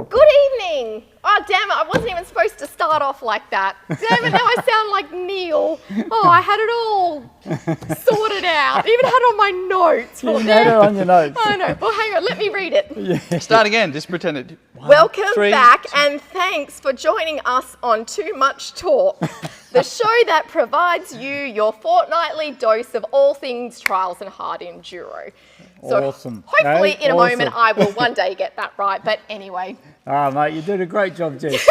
Good evening. Oh, damn it. I wasn't even supposed to start off like that. Damn it, now I sound like Neil. Oh, I had it all sorted out. I even had it on my notes. You had it on your notes. I know. Well, hang on. Let me read it. Yeah. Start again. Just pretend it. Welcome back, and thanks for joining us on Too Much Talk, the show that provides you your fortnightly dose of all things trials and hard enduro. So Awesome. hopefully in a Awesome. moment I will one day get that right, but anyway. Ah, mate, you did a great job, Jess.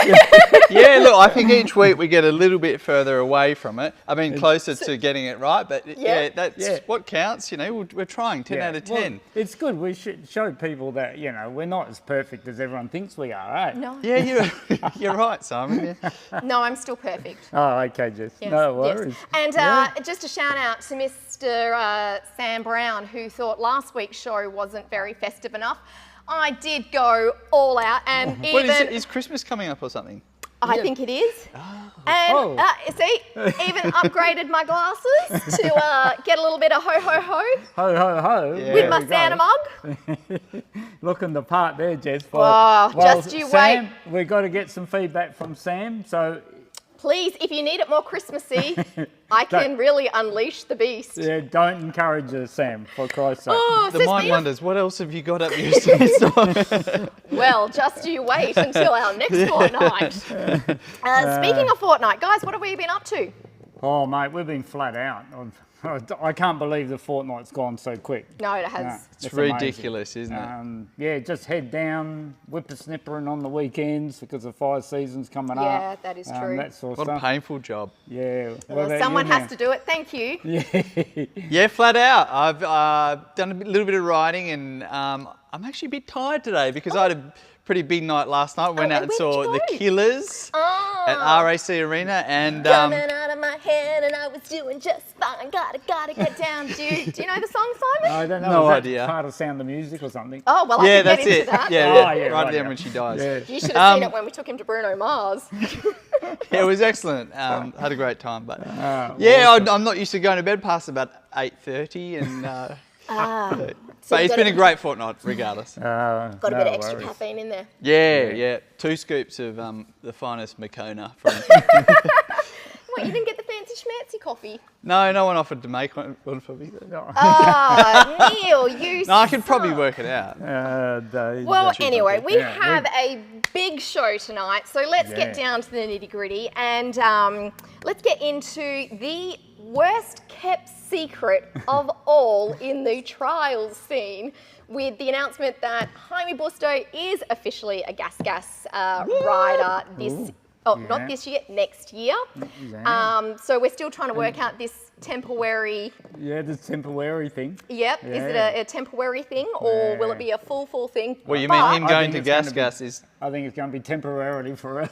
Yeah, look, I think each week we get a little bit further away from it. I mean, closer to getting it right, but yeah, that's what counts. You know, we're trying 10 out of 10. Well, it's good. We should show people that, you know, we're not as perfect as everyone thinks we are, right? No. Yeah, you're right, Simon. Yeah. No, I'm still perfect. Oh, okay, Jess. Yes, No worries. yes. And just a shout out to Mr. Sam Brown, who thought last week's show wasn't very festive enough. I did go all out, and What even is Christmas coming up or something? I think it is. And see, even upgraded my glasses to get a little bit of ho ho ho Ho, ho, ho. Yeah. with my Santa mug. Looking the part there, Jess. Oh, just you Sam, we've got to get some feedback from Sam. So, Please, if you need it more Christmassy, I can really unleash the beast. yeah, don't encourage her, Sam, for Christ's sake. Oh, The so mind speaking wonders, what else have you got up your sleeve? well, just you wait until our next fortnight. Speaking of fortnight, guys, what have we been up to? Oh, mate, we've been flat out. I can't believe the fortnight's gone so quick. No, it has. It's amazing. ridiculous, isn't it? Yeah, just head down, whippersnippering on the weekends because the fire season's coming up. Yeah, that is true. That sort of What a stuff. painful job. Yeah. Well, someone has to do it. Thank you. Yeah, flat out. I've done a little bit of riding, and I'm actually a bit tired today because I had a pretty big night last night. Went out and where'd saw you the go? Killers at RAC Arena, and Coming out of my head and I was doing just fine. Gotta get down. Do you know the song, Simon? I don't know. No is that idea. Part of Sound of Music or something. Oh, well, I yeah, can get that's into it. that. Yeah, Oh, yeah, right right, there yeah. when she dies. Yeah. You should have seen it when we took him to Bruno Mars. Yeah, it was excellent. Had a great time, but Awesome. I'm not used to going to bed past about 8:30, and So but you it's gotta- been a great fortnight regardless. Got a bit of extra caffeine in there. Yeah. 2 scoops of the finest Moccona from. What, you didn't get the fancy schmancy coffee? No one offered to make one for me. Ah, Neil, you No, I could probably suck. work it out. Well, anyway, we Yeah, have a big show tonight, so let's get Yeah. down to the nitty gritty and let's get into the worst kept secret of all in the trials scene, with the announcement that Jaime Busto is officially a gas rider this. Oh, not this year, next year. So we're still trying to work out this temporary. Yeah, the temporary thing. Yep. Is it Yeah. a temporary thing, or will it be a full thing? Well, you But- mean him I going think to it's gonna gas is. I think it's going to be temporarily for a,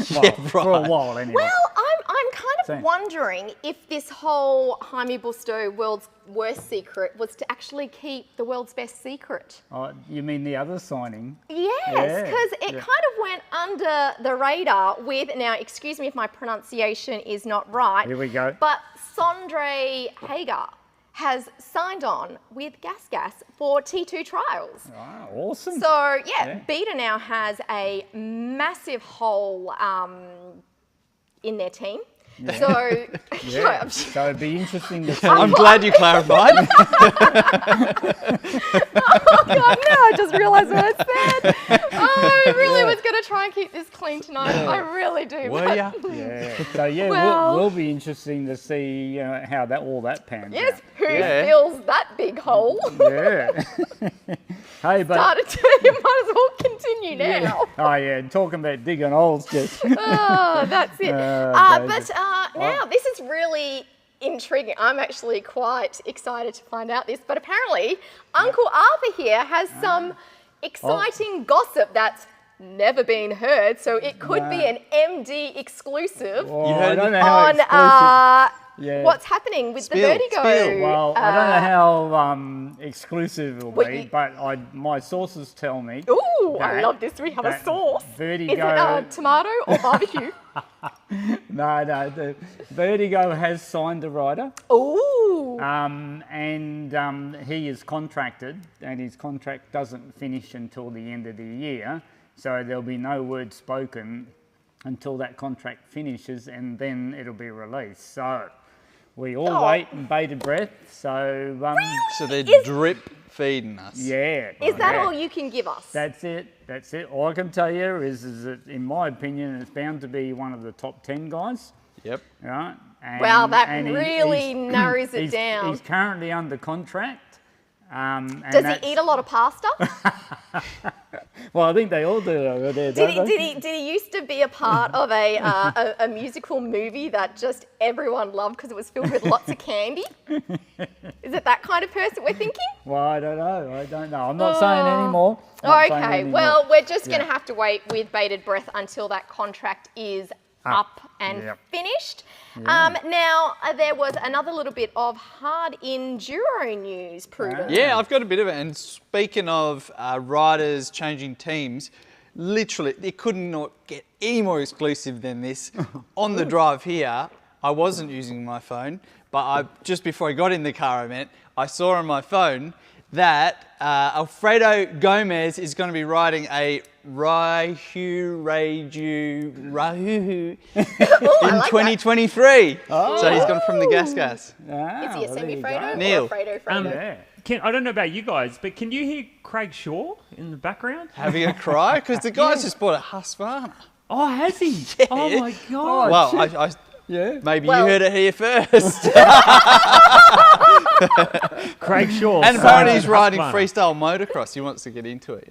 Yeah, for a right. while anyway. Well, I'm kind of Same. wondering if this whole Jaime Busto world's worst secret was to actually keep the world's best secret. Oh, you mean the other signing? Yes, Yeah, because it yeah. kind of went under the radar with, now excuse me if my pronunciation is not right. Here we go. But Sondre Hager has signed on with Gas for T2 trials. Ah, awesome. So yeah, Yeah. Beta now has a massive hole in their team. So, Yeah. I'm So it'd be interesting to see. I'm glad you clarified. oh God, no, I just realised what I said. I really was going to try and keep this clean tonight. I really do. Were but- ya? Yeah. So yeah, Well- will be interesting to see how all that pans Yes, out. who Yeah. fills that big hole? Yeah. Hey, but Started to, you might as well continue now. oh yeah, talking about digging holes, just Oh, that's it. David. Now this is really intriguing. I'm actually quite excited to find out this. But apparently, Uncle Arthur here has some exciting gossip that's never been heard. So it could be an MD exclusive oh, heard I don't it? know how on exclusive. Yeah. what's happening with Spill, the Vertigo. spill. Well, I don't know how exclusive it'll What be, you- but my sources tell me. Ooh, I that- love this. We have a that sauce. Vertigo. Is it tomato or barbecue? No, the Vertigo has signed a rider, Ooh. and he is contracted, and his contract doesn't finish until the end of the year. So there'll be no word spoken until that contract finishes, and then it'll be released. So we all wait in bated breath. So So they're drip feeding us. Yeah. Is that all you can give us? That's it. That's it. All I can tell you is that, in my opinion, it's bound to be one of the top 10 guys. Yep. Right. And, Wow, that and really narrows it down. He's currently under contract. And Does he eat a lot of pasta? Well, I think they all do over there. Did he used to be a part of a musical movie that just everyone loved because it was filled with lots of candy? Is it that kind of person we're thinking? Well, I don't know. I'm not saying anymore. Okay, well, we're just going to have to wait with bated breath until that contract is up and finished. Now, there was another little bit of hard enduro news, Pruden. Yeah, I've got a bit of it. And speaking of riders changing teams, literally, it could not get any more exclusive than this. On the drive here, I wasn't using my phone, but just before I got in the car, I saw on my phone that Alfredo Gomez is going to be riding a Rahu in 2023. So he's gone from the gas. Is he a semi-Fredo Neil. or a Fredo? I don't know about you guys, but can you hear Craig Shaw in the background? Having a cry? Because the guy's just bought a Husqvarna. Oh, has he? Yeah. Oh my God. Well, maybe you heard it here first. Craig Shaw. And apparently he's riding freestyle motocross. He wants to get into it.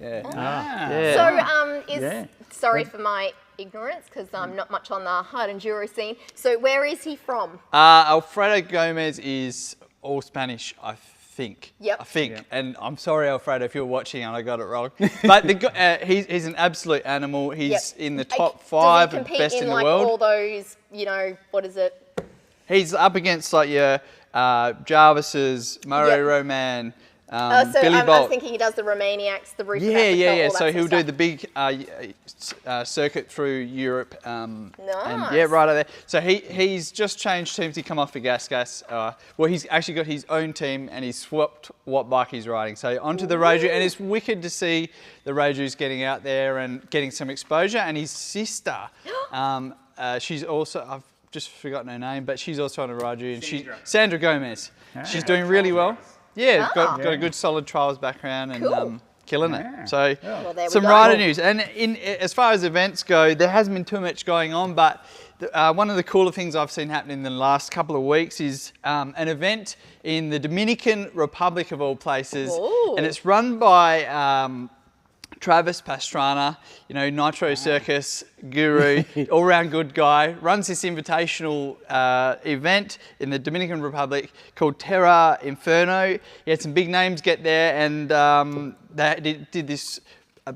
So, sorry for my ignorance because I'm not much on the hard enduro scene. So, where is he from? Alfredo Gomez is all Spanish, I think. Yep. I think. Yep. And I'm sorry, Alfredo, if you're watching and I got it wrong. But he's an absolute animal. He's in the top 5 and best in the world. All those, what is it? He's up against like your Jarvis's, Mario Roman, Billy Bolt. I was thinking he does the Romaniacs, the Roof of Africa, Yeah. all that So he'll sort do the big circuit through Europe. Nice. And right over there. So he's just changed teams. He come off the gas. Well, he's actually got his own team and he's swapped what bike he's riding. So onto the Roju, and it's wicked to see the Roju's getting out there and getting some exposure. And his sister, she's also, I've just forgotten her name, but she's also on a Roju, and Sandra Gomez. She's doing really well. Yeah, got a good solid trials background and killing it. So some rider news. And as far as events go, there hasn't been too much going on, but one of the cooler things I've seen happening in the last couple of weeks is an event in the Dominican Republic of all places. Ooh. And it's run by Travis Pastrana, Nitro Circus guru, all-round good guy, runs this invitational event in the Dominican Republic called Terra Inferno. He had some big names get there, and they did this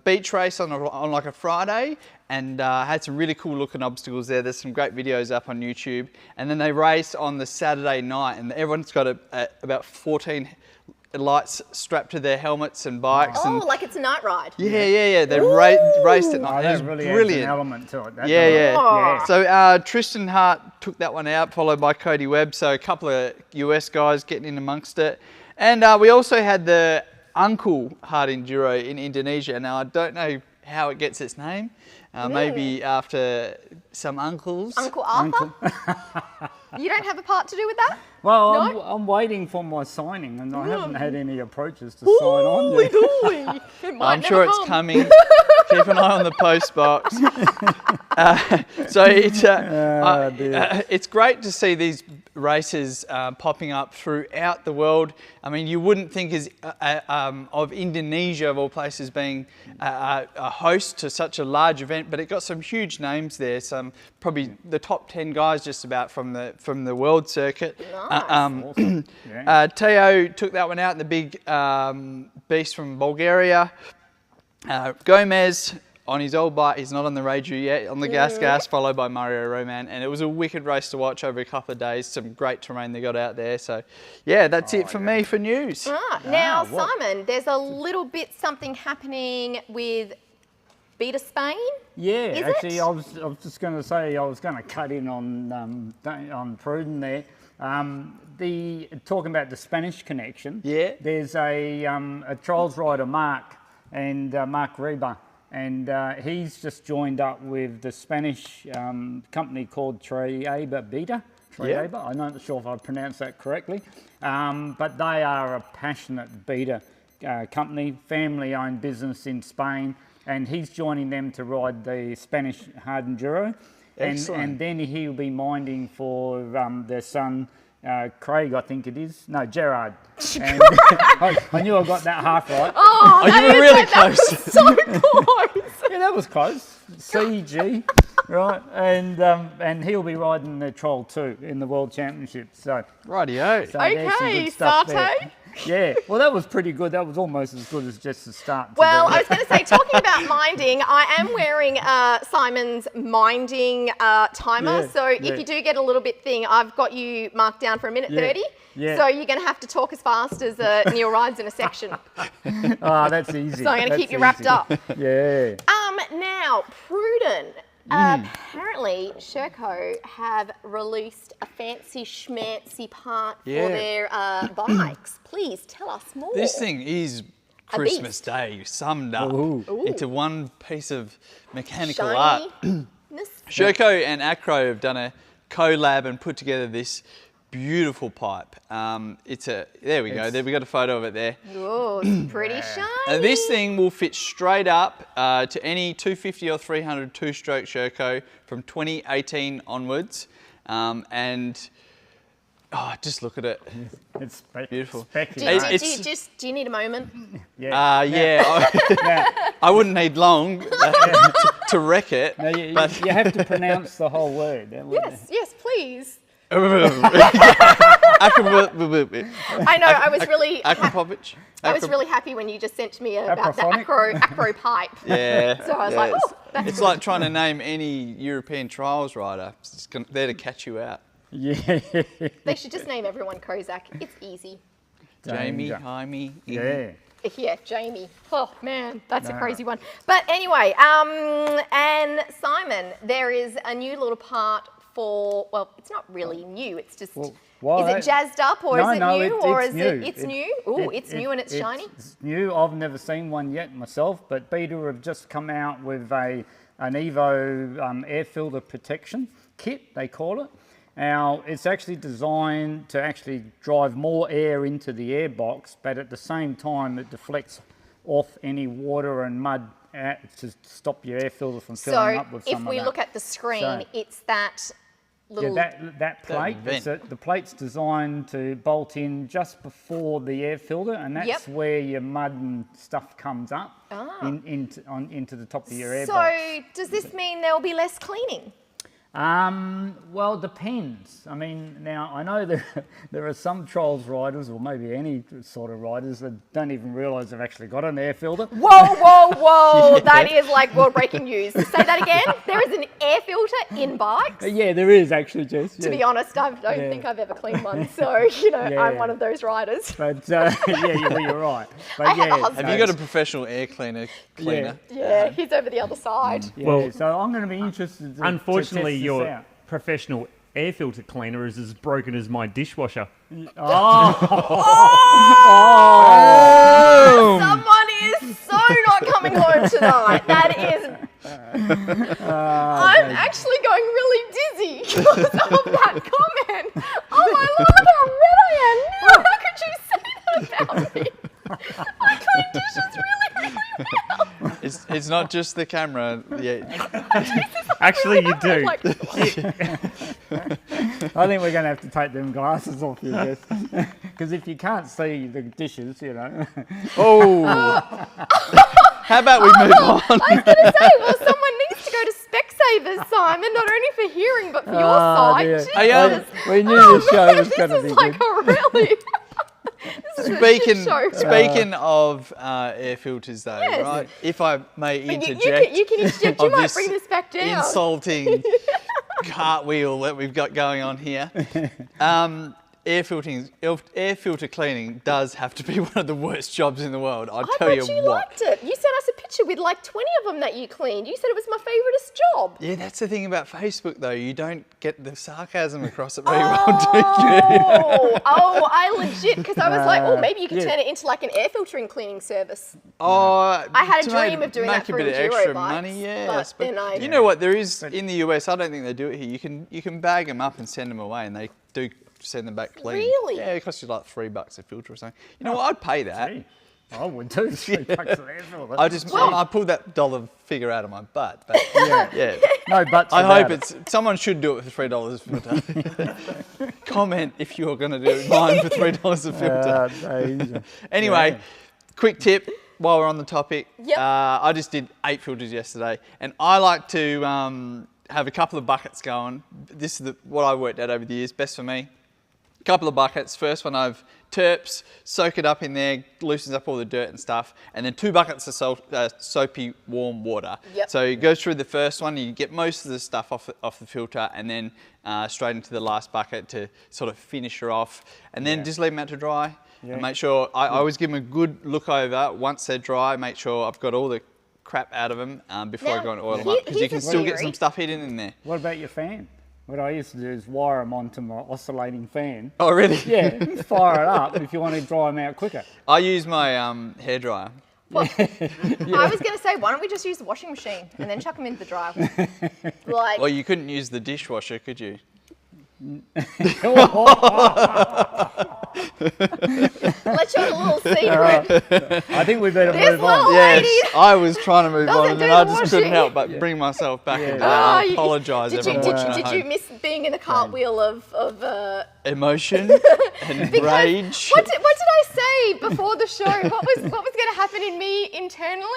beach race on like a Friday, and had some really cool looking obstacles there. There's some great videos up on YouTube. And then they raced on the Saturday night, and everyone's got about 14 lights strapped to their helmets and bikes. Oh, like it's a night ride. Yeah. They raced at night. It was really brilliant. Adds an element to it. Yeah. So Tristan Hart took that one out, followed by Cody Webb. So a couple of US guys getting in amongst it. And we also had the Uncle Hard Enduro in Indonesia. Now, I don't know how it gets its name. Maybe after some uncles. Uncle Arthur? You don't have a part to do with that? Well, No? I'm waiting for my signing, and I haven't had any approaches to sign on yet. I'm sure it's coming. Keep an eye on the post box. It's great to see these races popping up throughout the world. I mean, you wouldn't think of Indonesia, of all places, being a host to such a large event, but it got some huge names there. Some probably the top 10 guys just about from the world circuit. Nice. Teo took that one out, the big beast from Bulgaria. Gomez on his old bike, he's not on the Raju yet, on the gas, followed by Mario Roman. And it was a wicked race to watch over a couple of days. Some great terrain they got out there. So, yeah, that's it for me for news. Now, Simon, there's a little bit something happening with Beta Spain. Yeah, Is actually, it? I was just going to say I was going to cut in on Pruden there. Talking about the Spanish connection. Yeah. There's a trials rider, Mark Reba, and he's just joined up with the Spanish company called Trials Beta. I'm not sure if I pronounced that correctly, but they are a passionate beta company, family-owned business in Spain, and he's joining them to ride the Spanish Hard Enduro. And then he'll be minding for their son, Craig, I think it is. No, Gerard. And I knew I got that half right. Oh, you were really close. So close. Yeah, that was close. CG, right? And he'll be riding the Troll 2 in the World Championships. So, Rightio. so there's some Okay, good stuff there. Sarte. Yeah, well, that was pretty good. That was almost as good as just the start. Well, I was going to say, talking about minding, I am wearing Simon's minding timer. Yeah, So if you do get a little bit thing, I've got you marked down for 1:30. Yeah. So you're going to have to talk as fast as Neil rides in a section. Oh, that's easy. So I'm going to keep you wrapped up. Yeah. Now, Pruden. Apparently, Sherco have released a fancy schmancy part for their bikes. Please tell us more. This thing is Christmas Day summed up into one piece of mechanical art. Sherco and Acro have done a collab and put together this beautiful pipe. There we go. There we got a photo of it there. Oh, it's pretty shiny. And this thing will fit straight up to any 250 or 300 two-stroke Sherco from 2018 onwards. Just look at it. It's beautiful. Do you need a moment? I wouldn't need long to wreck it. No, you have to pronounce the whole word. Yes, please. I know. I was really. Akrapovic. I was really happy when you just sent me about the acro pipe. Yeah. So I was like, oh, that's it's like trying to name any European trials rider. It's there to catch you out. Yeah. They should just name everyone Kozak. It's easy. Jamie, Jaime. Yeah. Yeah, Jamie. Oh man, that's a crazy one. But anyway, and Simon, there is a new little part for, well, it's not really new. It's just, is it jazzed up or is it new or is it? It's new. Oh, it's new and it's shiny. It's new. I've never seen one yet myself, but Beta have just come out with an Evo air filter protection kit, they call it. Now, it's actually designed to actually drive more air into the air box, but at the same time, it deflects off any water and mud to stop your air filter from filling up with some of that. So, if we look at the screen, it's that little... Yeah, that plate, the plate's designed to bolt in just before the air filter, and that's where your mud and stuff comes up into the top of your air box. So, does this mean there will be less cleaning? Well, it depends. I mean, now I know there are some trials riders, or maybe any sort of riders, that don't even realise they've actually got an air filter. Whoa! That is like world breaking news. Say that again. There is an air filter in bikes. Yeah, there is actually, Jess. To be honest, I don't think I've ever cleaned one, so I'm one of those riders. But you're right. But have you got a professional air cleaner? Yeah, he's over the other side. Yeah, well, so I'm going to be interested. Unfortunately, your professional air filter cleaner is as broken as my dishwasher. Someone is so not coming home tonight. That is... I'm actually going really dizzy because of that comment. Oh my lord, how red I am. Neil, how could you say that about me? I clean dishes really well. It's not just the camera. Yeah. Actually, you do. I think we're going to have to take them glasses off you, Jess. Because if you can't see the dishes, How about we move on? I was going to say, well, someone needs to go to Specsavers, Simon, not only for hearing, but for your sight. Dear. We knew the show was going to be like good. Really... Speaking of air filters, though, right? If I may interject, you can interject. You might bring this back down. Insulting cartwheel that we've got going on here. Air filter cleaning does have to be one of the worst jobs in the world. I'll tell you what. I bet you liked it. You sent us a picture picture with like 20 of them that you cleaned. You said it was my favouriteest job. Yeah, that's the thing about Facebook though. You don't get the sarcasm across it very well, do you? Oh, I legit, because I was like, maybe you could turn it into like an air filtering cleaning service. Oh, I had a to dream of doing that make for a bit of enduro extra bikes, money, yes. but then I- you know what? There is in the US. I don't think they do it here. You can bag them up and send them away, and they do send them back clean. Really? Yeah, it costs you like $3 a filter or something. You know what? I'd pay that. Gee, I would too. $3 an air I pulled that dollar figure out of my butt. But yeah. No buts. I about hope someone should do it for $3 a filter. Comment if you're going to do mine for $3 a filter. Anyway, quick tip while we're on the topic. Yep. I just did 8 filters yesterday, and I like to have a couple of buckets going. This is what I worked out over the years, best for me. A couple of buckets. First one I've terps, soak it up in there, loosens up all the dirt and stuff, and then 2 buckets of soapy warm water. Yep. So you go through the first one, you get most of the stuff off the filter, and then straight into the last bucket to sort of finish her off, and then just leave them out to dry. And make sure, I always give them a good look over once they're dry, make sure I've got all the crap out of them before I go and oil them up, because you can still get some stuff hidden in there. What about your fan? What I used to do is wire them onto my oscillating fan. Oh, really? Yeah, fire it up if you want to dry them out quicker. I use my hairdryer. I was going to say, why don't we just use the washing machine and then chuck them into the dryer? Like, Well, you couldn't use the dishwasher, could you? let's show a little secret. I think we better This move on. little Yes, lady I was trying to move on, doesn't and do then I the just couldn't washing. help but bring myself back into that. Oh, I you- apologise, Did everyone watching at you home. miss being in the cartwheel of Emotion and because rage. What did I say before the show? What was going to happen in me internally?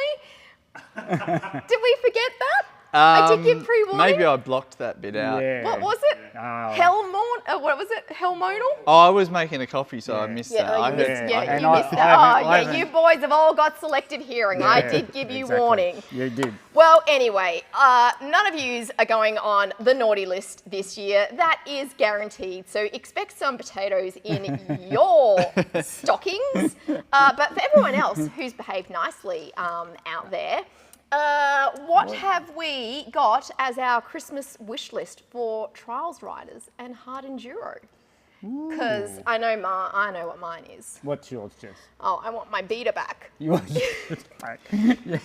Did we forget that? I did give pre-warning. Maybe I blocked that bit out. Yeah. What was it? What was it? Hellmonal? Oh, I was making a coffee, so I missed that. I you heard- missed, I- you and missed I that. haven't- You boys have all got selective hearing. I did give you exactly. warning. You did. Well, anyway, none of yous are going on the naughty list this year. That is guaranteed. So expect some potatoes in your stockings. But for everyone else who's behaved nicely out there, what have we got as our Christmas wish list for Trials riders and Hard Enduro? Because I know what mine is. What's yours, Jess? Oh, I want my beater back. You want back? Yeah.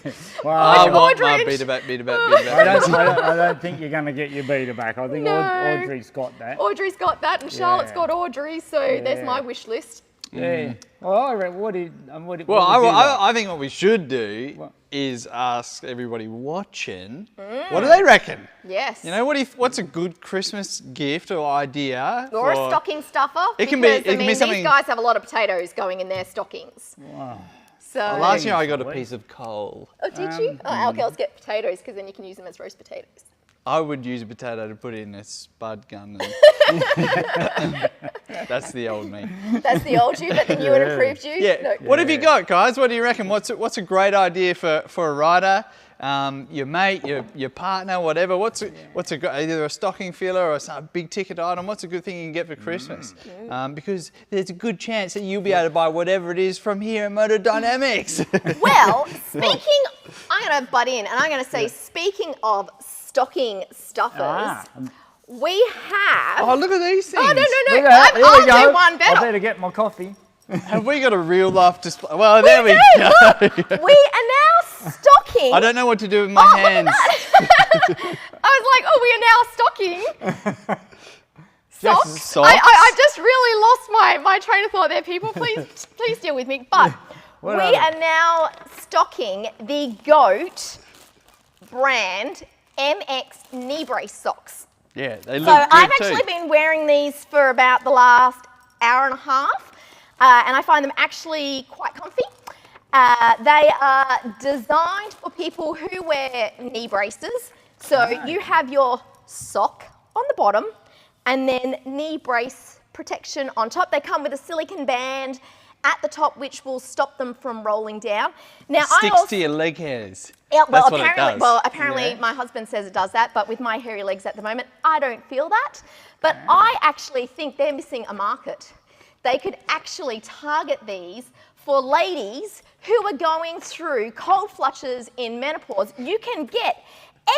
Well, I want my Audrey. beater back. I don't think you're going to get your beater back. I think No. Audrey's got that. Audrey's got that, and Charlotte's Yeah. got Audrey. So there's my wish list. Yeah. Well, I reckon, what would Well, would you like? I think what we should do is ask everybody watching, what do they reckon? Yes. You know, what's a good Christmas gift or idea? Or a for- stocking stuffer. It can be- because, it can be these something- guys have a lot of potatoes going in their stockings. Wow. So. Last year I got a piece of coal. Oh, did you? Our girls get potatoes because then you can use them as roast potatoes. I would use a potato to put in a spud gun. That's the old me. That's the old you, but the new and improved you. Yeah. No. What have you got, guys? What do you reckon? What's a great idea for a rider? Your mate, your partner, whatever. What's either a stocking filler or a big ticket item? What's a good thing you can get for Christmas? Because there's a good chance that you'll be able to buy whatever it is from here at Moto Dynamics. Well, I'm going to butt in and I'm going to say, speaking of stocking stuffers, we have. Oh, look at these things. Oh, no. Look at that. Here we I'll go. do one I better. better get my coffee. Have we got a real life display? Well, there we do, go. Look, we are now stocking. I don't know what to do with my hands. I was like, we are now stocking socks. Socks? I just really lost my train of thought there, people. Please deal with me. But we are now stocking the GOAT brand MX knee brace socks. Yeah, they look So good I've too. actually been wearing these for about the last hour and a half, and I find them actually quite comfy. They are designed for people who wear knee braces. So you have your sock on the bottom and then knee brace protection on top. They come with a silicone band at the top, which will stop them from rolling down. Now, Sticks to your leg hairs. Yeah, That's what it does. apparently my husband says it does that, but with my hairy legs at the moment, I don't feel that. But I actually think they're missing a market. They could actually target these for ladies who are going through cold flushes in menopause. You can get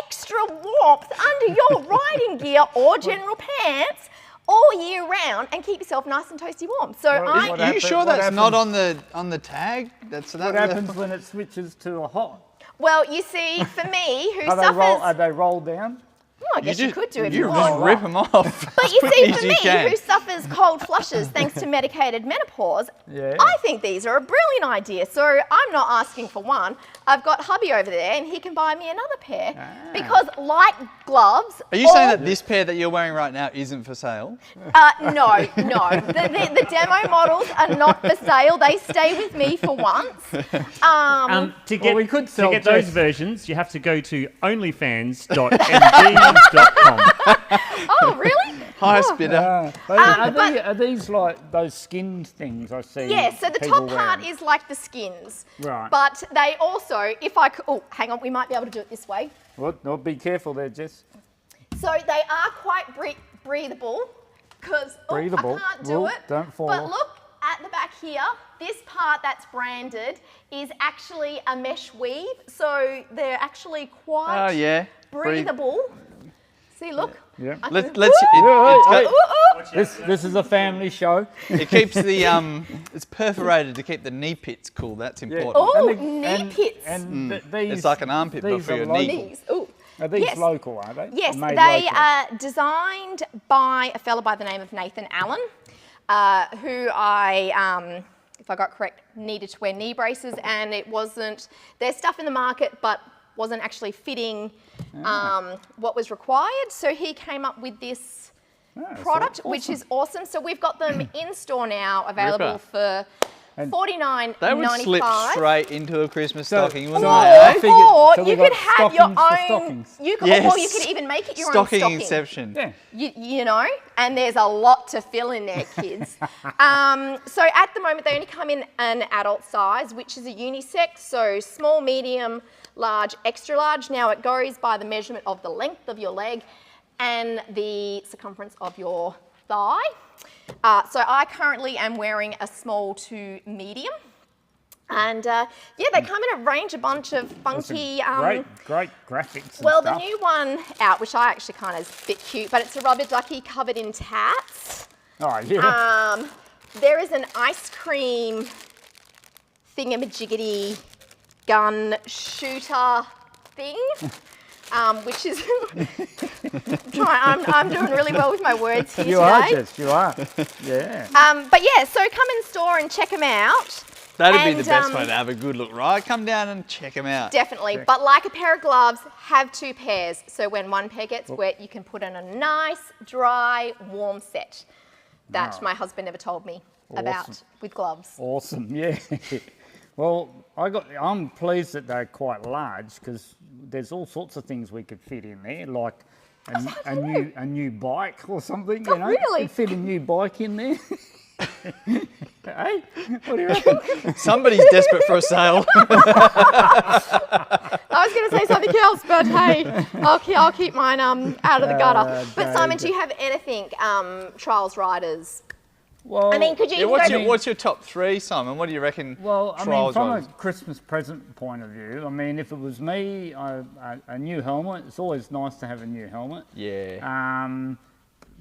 extra warmth under your riding gear or general pants all year round and keep yourself nice and toasty warm. So Are you sure that's not on the tag? What happens when it switches to a hot? well, you see, for me, who Are suffers... they rolled down? I guess you could do if you just want. rip them off. But you see, for me, who suffers cold flushes thanks to medicated menopause, I think these are a brilliant idea. So I'm not asking for one. I've got hubby over there and he can buy me another pair because like gloves... Are you saying that this pair that you're wearing right now isn't for sale? No. The demo models are not for sale. They stay with me for once. To get, we could sell those versions, you have to go to onlyfans.md.com. Oh, really? Highest bidder. Are these like those skinned things I see? Yeah, so the top part is like the skins. Right. But they also, if I could, oh, hang on, we might be able to do it this way. What? No, be careful there, Jess. So they are quite breathable because I can't do it. Don't fall. But look at the back here. This part that's branded is actually a mesh weave, so they're actually quite breathable. See, look. Yeah. This is a family show. It keeps the it's perforated to keep the knee pits cool. That's important. Oh, knee pits. And it's like an armpit but for your knee. Ooh. Are these local, are they? Yes, Made they local? are designed by a fellow by the name of Nathan Allen, who I, if I got correct, needed to wear knee braces, and it wasn't, there's stuff in the market, but wasn't actually fitting what was required. So he came up with this product, which is awesome. So we've got them in store now, available for $49.95. They would slip straight into a Christmas stocking, wouldn't they? Or you could have your own. Or you could even make it your own stocking. Inception. Yeah. You know, and there's a lot to fill in there, kids. So at the moment, they only come in an adult size, which is a unisex. So small, medium, large, extra large. Now it goes by the measurement of the length of your leg and the circumference of your thigh. So I currently am wearing a small to medium. And they come in a range, a bunch of funky... great graphics and well, stuff. the new one out, which I actually kind of is a bit cute, but it's a rubber ducky covered in tats. Oh, yeah. There is an ice cream thingamajiggity gun shooter thing. Which is, I'm doing really well with my words here today. You are, Jess, you are. Yeah. But yeah, so come in store and check them out. That'd be the best way to have a good look, right? Come down and check them out. Definitely. But like a pair of gloves, have two pairs. So when one pair gets wet, you can put on a nice, dry, warm set. That my husband never told me about with gloves. Awesome, yeah. Well, I'm pleased that they're quite large because there's all sorts of things we could fit in there, like a new bike or something. Oh, really? You could fit a new bike in there. Hey, what do you reckon? Somebody's desperate for a sale. I was going to say something else, but hey, I'll keep mine out of the gutter. But Simon, do you have anything trials riders? Well, I mean, could you? What's your top three, Simon? What do you reckon? Well, I mean, trials from riders? a Christmas present point of view, I mean, if it was me, a new helmet. It's always nice to have a new helmet. Yeah.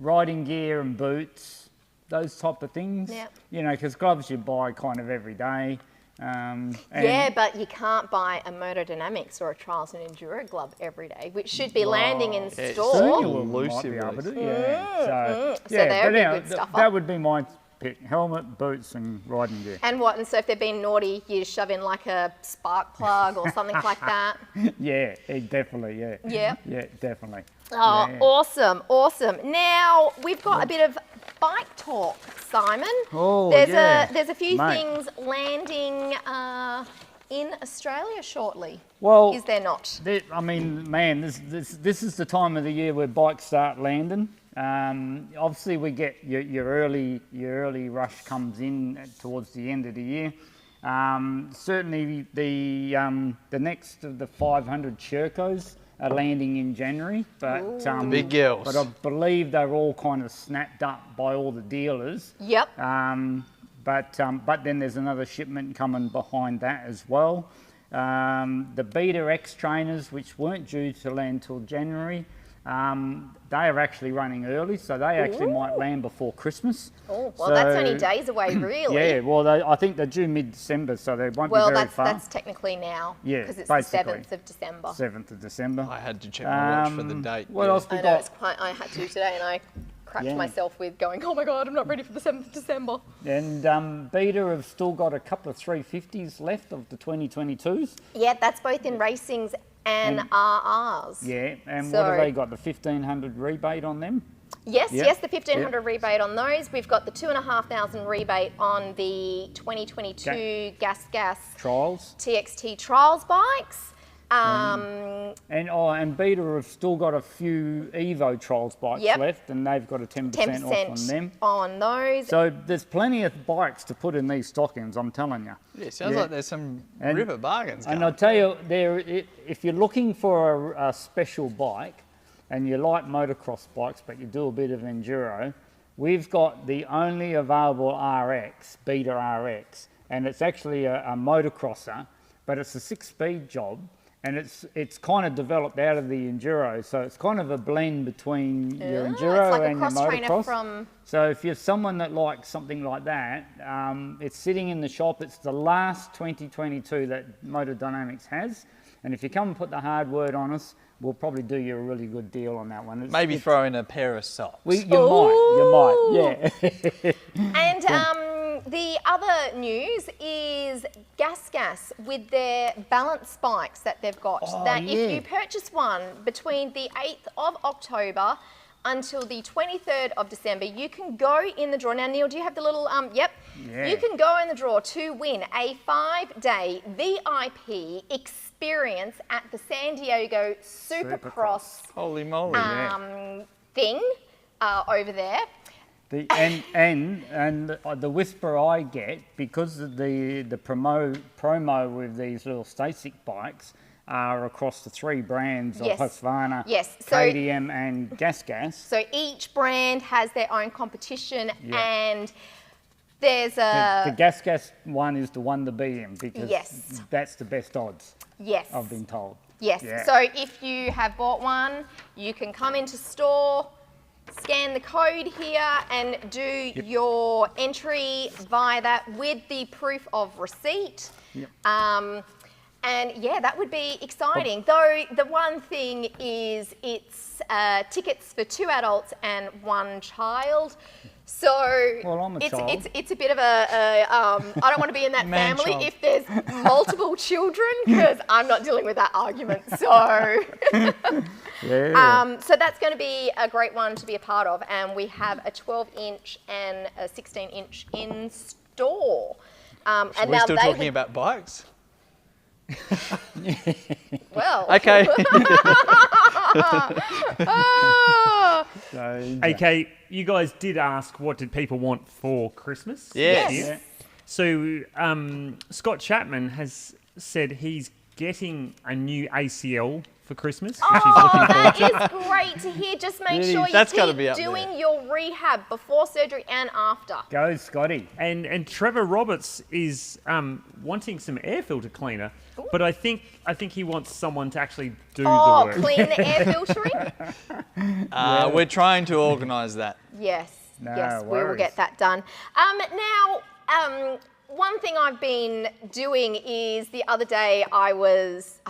Riding gear and boots, those type of things. Yeah. You know, because gloves you buy kind of every day. Yeah, but you can't buy a Moto Dynamics or a Trials and Enduro glove every day, which should be landing in store. Elusive, So they're a good stuffer. That would be my pick: helmet, boots, and riding gear. And what? And so if they're being naughty, you shove in like a spark plug or something like that. Yeah, definitely. Yeah. Yeah. Yeah, definitely. Oh, yeah. awesome. Now we've got a bit of bike talk, Simon. Oh, there's a few Mate. things landing in Australia shortly. Well, is there not? I mean, man, this is the time of the year where bikes start landing. Obviously, we get your early rush comes in towards the end of the year. Certainly, the next of the 500 Shercos are landing in January, but the big girls. But I believe they're all kind of snapped up by all the dealers. Yep. but then there's another shipment coming behind that as well. The Beta X trainers, which weren't due to land till January, they are actually running early, so they actually might land before Christmas. Oh, well, that's only days away, really. Yeah, well, I think they're due mid-December, so they won't be very far. Well, that's technically now, because it's basically. the 7th of December. 7th of December. I had to check my watch for the date. What else we I know, got? it's quite, I had to today, and I cracked myself with going, oh my God, I'm not ready for the 7th of December. And Beta have still got a couple of 350s left of the 2022s. Yeah, that's both in racings and RRs. Yeah, and what have they got? The 1,500 rebate on them? Yes, the 1,500 rebate on those. We've got the 2,500 rebate on the 2022 Gas Trials. TXT Trials bikes. And Beta have still got a few Evo Trials bikes left, and they've got a 10% off on them. On those. So there's plenty of bikes to put in these stockings, I'm telling you. Yeah, sounds like there's some river bargains going. And I'll tell you, if you're looking for a special bike, and you like motocross bikes, but you do a bit of enduro, we've got the only available RX, Beta RX, and it's actually a motocrosser, but it's a 6-speed job, and it's kind of developed out of the enduro, so it's kind of a blend between your enduro and your motocross. So if you're someone that likes something like that, it's sitting in the shop. It's the last 2022 that Moto Dynamics has, and if you come and put the hard word on us, we'll probably do you a really good deal on that one. Maybe throw in a pair of socks. You might, yeah. And the other news is Gas with their balance spikes that they've got. If you purchase one between the 8th of October until the 23rd of December, you can go in the draw. Now, Neil, do you have the little, You can go in the draw to win a 5-day VIP experience at the San Diego Supercross Holy moly, thing over there. And the whisper I get, because of the promo with these little Stasic bikes are across the 3 brands of Husqvarna, KTM and Gas. So each brand has their own competition, and there's a... The Gas one is the one to be in, because that's the best odds, I've been told. Yes, so if you have bought one, you can come into store, scan the code here and do your entry via that with the proof of receipt. And yeah, that would be exciting. Though the one thing is it's tickets for 2 adults and 1 child. So I'm a child. It's a bit of I don't want to be in that family if there's multiple children, because I'm not dealing with that argument. So so that's going to be a great one to be a part of, and we have a 12-inch and a 16-inch in store. And we're still talking about bikes? Well, okay. Okay, you guys did ask what did people want for Christmas? Yes. So Scott Chapman has said he's getting a new ACL for Christmas, which he's looking forward to. That is great to hear. Just make sure you keep doing your rehab before surgery and after. Go, Scotty. And Trevor Roberts is wanting some air filter cleaner, but I think he wants someone to actually do the work. Clean the air filtering? We're trying to organise that. Yes, No we will get that done. Now, one thing I've been doing is the other day I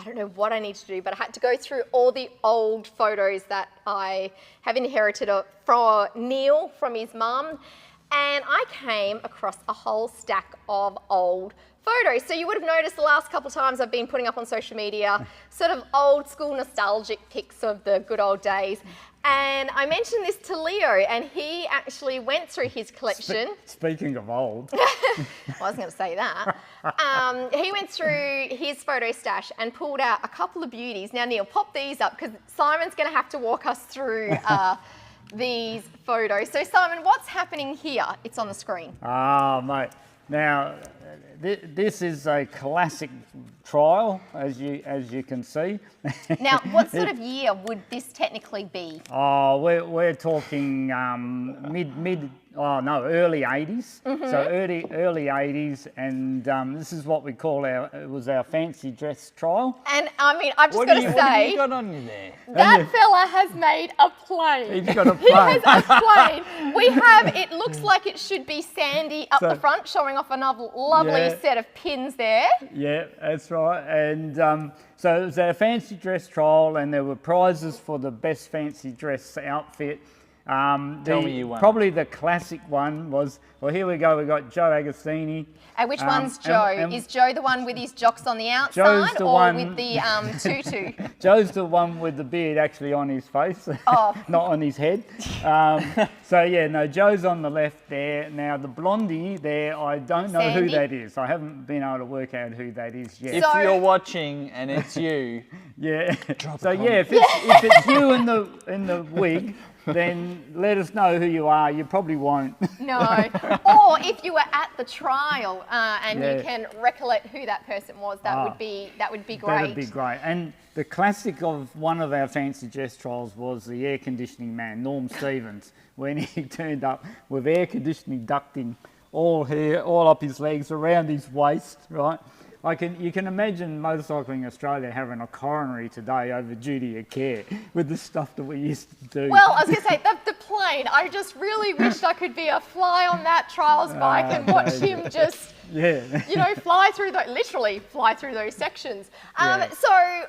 don't know what I need to do, but I had to go through all the old photos that I have inherited from Neil, from his mum, and I came across a whole stack of old photos. So you would have noticed the last couple of times I've been putting up on social media sort of old school nostalgic pics of the good old days. And I mentioned this to Leo, and he actually went through his collection. Speaking of old. I wasn't going to say that. He went through his photo stash and pulled out a couple of beauties. Now, Neil, pop these up, because Simon's going to have to walk us through these photos. So, Simon, what's happening here? It's on the screen. Mate. Now, this is a classic trial, as you can see. Now, what sort of year would this technically be? We're talking early 80s. So early 80s, and this is what we call it was our fancy dress trial. And I mean, I've just What got have to you say, got on you there? that fella has made a plane. He's got a He has plane. a plane. We have, it looks like it should be sandy up the front, showing off another lovely set of pins there. Yeah, that's right. And so it was our fancy dress trial, and there were prizes for the best fancy dress outfit. Tell me you won. Probably the classic one was, well, here we go, we got Joe Agostini. And which one's Joe? Is Joe the one with his jocks on the outside, the or one- with the tutu? Joe's the one with the beard actually on his face, Oh. not on his head. So yeah, no, Joe's on the left there. Now the blondie there, I don't know who Sandy? that is. I haven't been able to work out who that is yet. If So- you're watching and it's you, Yeah. So yeah, if it's you in the wig, then let us know who you are. You probably won't. No. Or if you were at the trial and Yeah. you can recollect who that person was, that would be great. That'd be great. And the classic of one of our fancy dress trials was the air conditioning man, Norm Stevens, when he turned up with air conditioning ducting all here, all up his legs, around his waist, right? You can imagine Motorcycling Australia having a coronary today over duty of care with the stuff that we used to do. Well, I was going to say, the plane, I just really wished I could be a fly on that trials bike and watch him just, fly through literally fly through those sections. So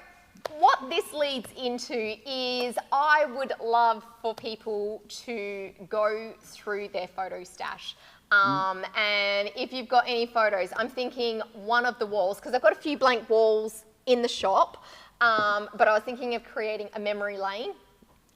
what this leads into is I would love for people to go through their photo stash. And if you've got any photos, I'm thinking one of the walls, because I've got a few blank walls in the shop, but I was thinking of creating a memory lane.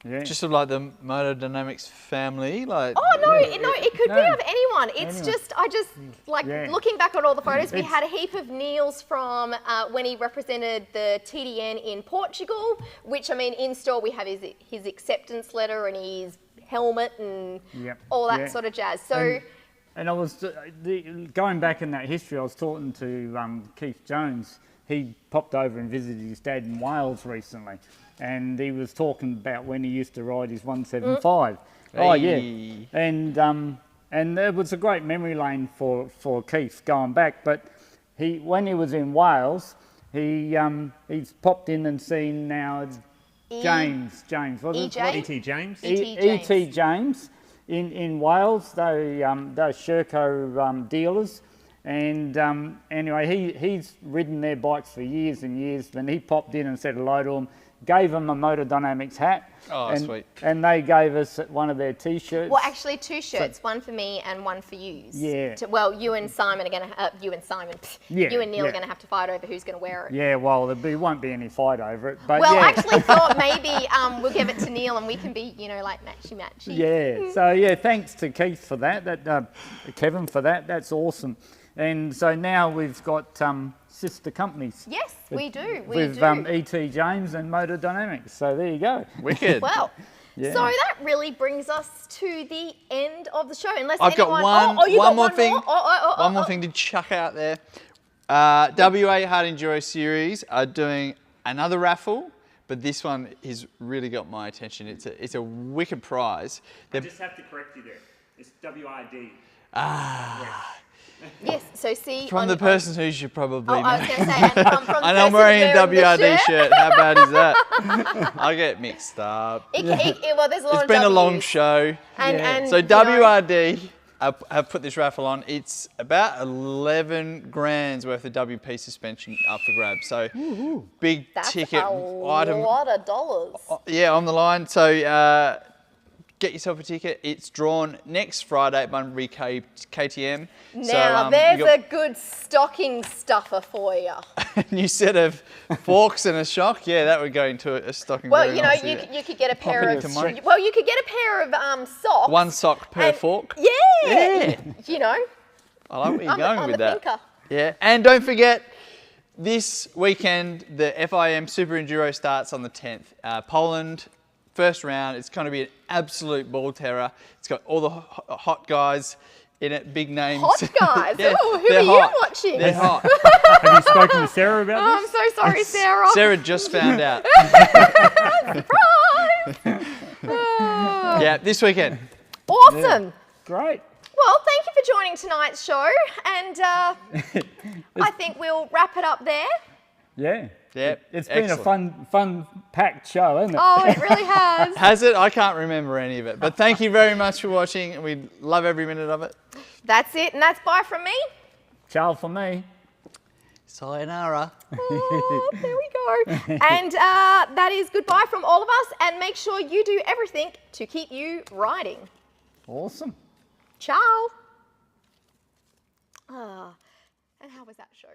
Yeah. just sort of like the Moto Dynamics family, like. Oh no, it could be of anyone. It's Anyone. just looking back at all the photos. We had a heap of Neil's from when he represented the TDN in Portugal, which I mean in store we have his acceptance letter and his helmet and all that sort of jazz. So. And I was going back in that history. I was talking to Keith Jones. He popped over and visited his dad in Wales recently, and he was talking about when he used to ride his 175. Oh yeah, and it was a great memory lane for Keith going back. But when he was in Wales, he's popped in and seen now James, was it? EJ? E.T. James. E.T. James in Wales. They're Sherco dealers, and anyway, he's ridden their bikes for years and years. Then he popped in and said hello to them, gave them a Moto Dynamics hat. Oh, and, sweet. And they gave us one of their T-shirts. Well, actually, two shirts, one for me and one for you. Yeah. Well, you and Simon are going to, you and Neil are going to have to fight over who's going to wear it. Yeah, well, won't be any fight over it. But Well, yeah. I actually thought maybe we'll give it to Neil and we can be, like matchy-matchy. Yeah, so yeah, thanks to Keith for that, Kevin for that. That's awesome. And so now we've got sister companies. Yes, we do. With E.T. James and Moto Dynamics. So there you go. Wicked. Well, Yeah. so that really brings us to the end of the show. Unless I've got anyone... one more thing. One more thing to chuck out there. WA Hard Enduro Series are doing another raffle, but this one has really got my attention. It's a wicked prize. I just have to correct you there. It's WRD. Yes, so see... From the person who should probably know. I was going to say, and from the And I'm person wearing a the WRD shirt. How bad is that? I get mixed up. Well, there's a lot It's of been a long Ws. show. And, So you know, WRD have put this raffle on. It's about 11 grand's worth of WP suspension up for grabs. So big that's ticket a item. lot of dollars. Yeah, on the line. So get yourself a ticket. It's drawn next Friday at Bunbury KTM. Now, there's a good stocking stuffer for you. a new set of forks and a shock. Yeah, that would go into a stocking. Well, very you know, nicely. you could get a pair Popping of... into money. Well, you could get a pair of socks. One sock per and- fork. Yeah. You know, I like where you're I'm going with the that. thinker. Yeah, and don't forget, this weekend the FIM Super Enduro starts on the 10th. Poland, first round. It's going to be an absolute ball terror. It's got all the hot guys in it, big names. Hot guys? Yeah, Oh, who they're are hot. you watching? They're hot. Have you spoken to Sarah about Oh, this? I'm so sorry, Sarah. Sarah just found out. Surprise! Oh, Yeah, this weekend. awesome. Great. Well, thank you for joining tonight's show, and I think we'll wrap it up there. Yeah. Yep. It's been a Excellent. fun-packed show, hasn't it? Oh, it really has. Has it? I can't remember any of it. But thank you very much for watching. We love every minute of it. That's it, and that's bye from me. Ciao for me. Sayonara. Oh, there we go. And that is goodbye from all of us, and make sure you do everything to keep you riding. Awesome. Ciao. And how was that show?